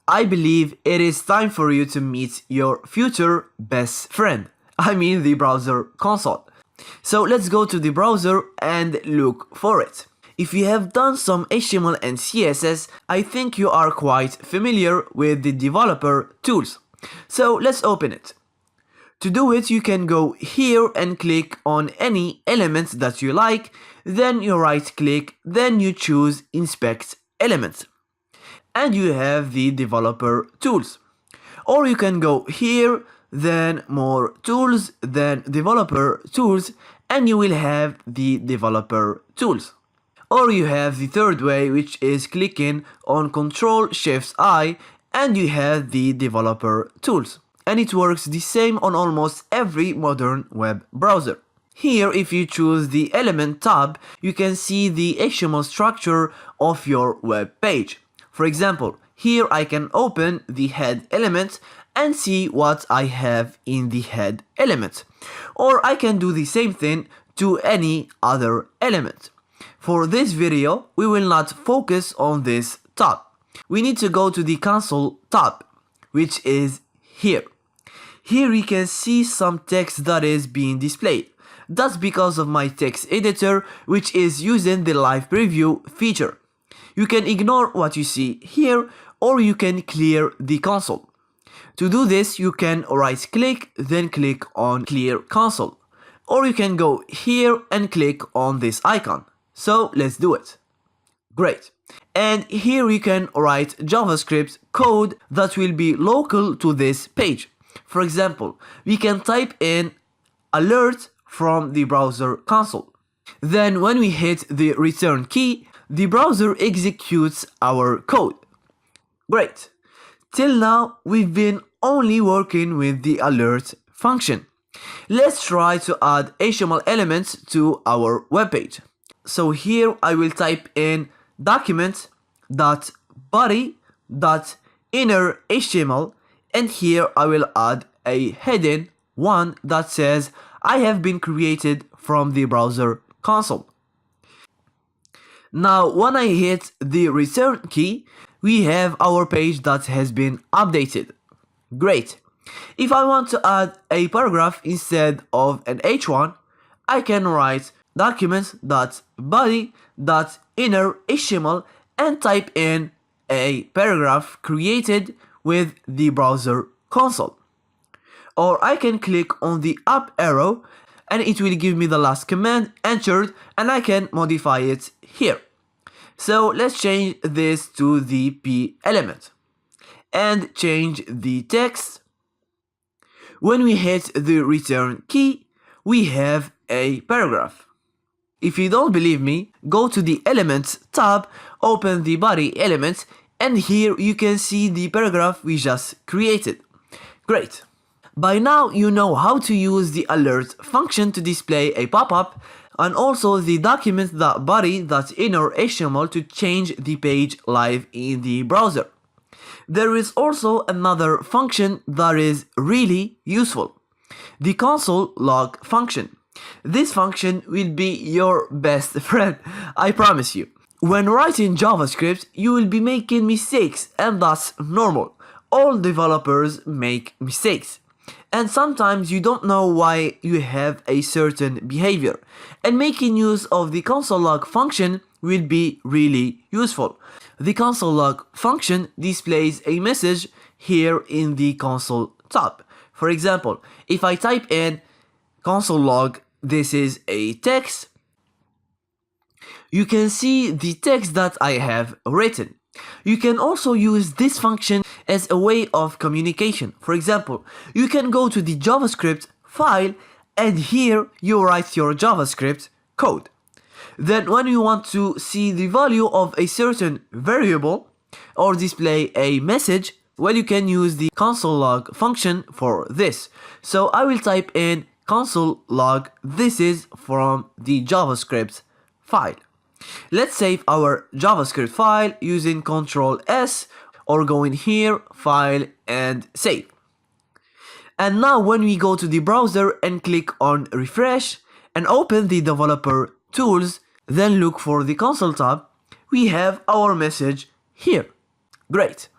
I believe it is time for you to meet your future best friend. I mean the browser console. So let's go to the browser and look for it. If you have done some HTML and CSS, I think you are quite familiar with the developer tools. So let's open it. To do it, you can go here and click on any element that you like, then you right click, then you choose Inspect Element. And you have the developer tools. Or you can go here, then more tools, then developer tools, and you will have the developer tools. Or you have the third way, which is clicking on Ctrl-Shift-I, and you have the developer tools. And it works the same on almost every modern web browser. Here, if you choose the element tab, you can see the HTML structure of your web page. For example, here I can open the head element and see what I have in the head element. Or I can do the same thing to any other element. For this video, we will not focus on this tab. We need to go to the console tab, which is here. Here you can see some text that is being displayed. That's because of my text editor, which is using the live preview feature. You can ignore what you see here, or you can clear the console. To do this, you can right click, then click on Clear Console. Or you can go here and click on this icon. So let's do it. Great. And here you can write JavaScript code that will be local to this page. For example, we can type in alert from the browser console. Then when we hit the return key, the browser executes our code. Great. Till now, we've been only working with the alert function. Let's try to add HTML elements to our web page. So here I will type in document.body.inner.html, and here I will add a heading 1 that says I have been created from the browser console. Now when I hit the return key, we have our page that has been updated. Great. If I want to add a paragraph instead of an H1, I can write document.body.inner.html and type in a paragraph created with the browser console. Or I can click on the up arrow and it will give me the last command entered, and I can modify it here. So let's change this to the P element and change the text. When we hit the return key, we have a paragraph. If you don't believe me, go to the Elements tab, open the body element, and here you can see the paragraph we just created. Great. By now you know how to use the alert function to display a pop-up, and also the document.body.inner.html to change the page live in the browser. There is also another function that is really useful, the console log function. This function will be your best friend, I promise you. When writing JavaScript, you will be making mistakes, and that's normal. All developers make mistakes. And sometimes you don't know why you have a certain behavior. And making use of the console log function will be really useful. The console log function displays a message here in the console tab. For example, if I type in console log, this is a text, you can see the text that I have written. You can also use this function as a way of communication. For example, you can go to the JavaScript file and here you write your JavaScript code. Then when you want to see the value of a certain variable or display a message, well, you can use the console log function for this. So I will type in console log, this is from the JavaScript file. Let's save our JavaScript file using Ctrl S or going here, file and save. And now when we go to the browser and click on refresh and open the developer tools, then look for the console tab, we have our message here. Great.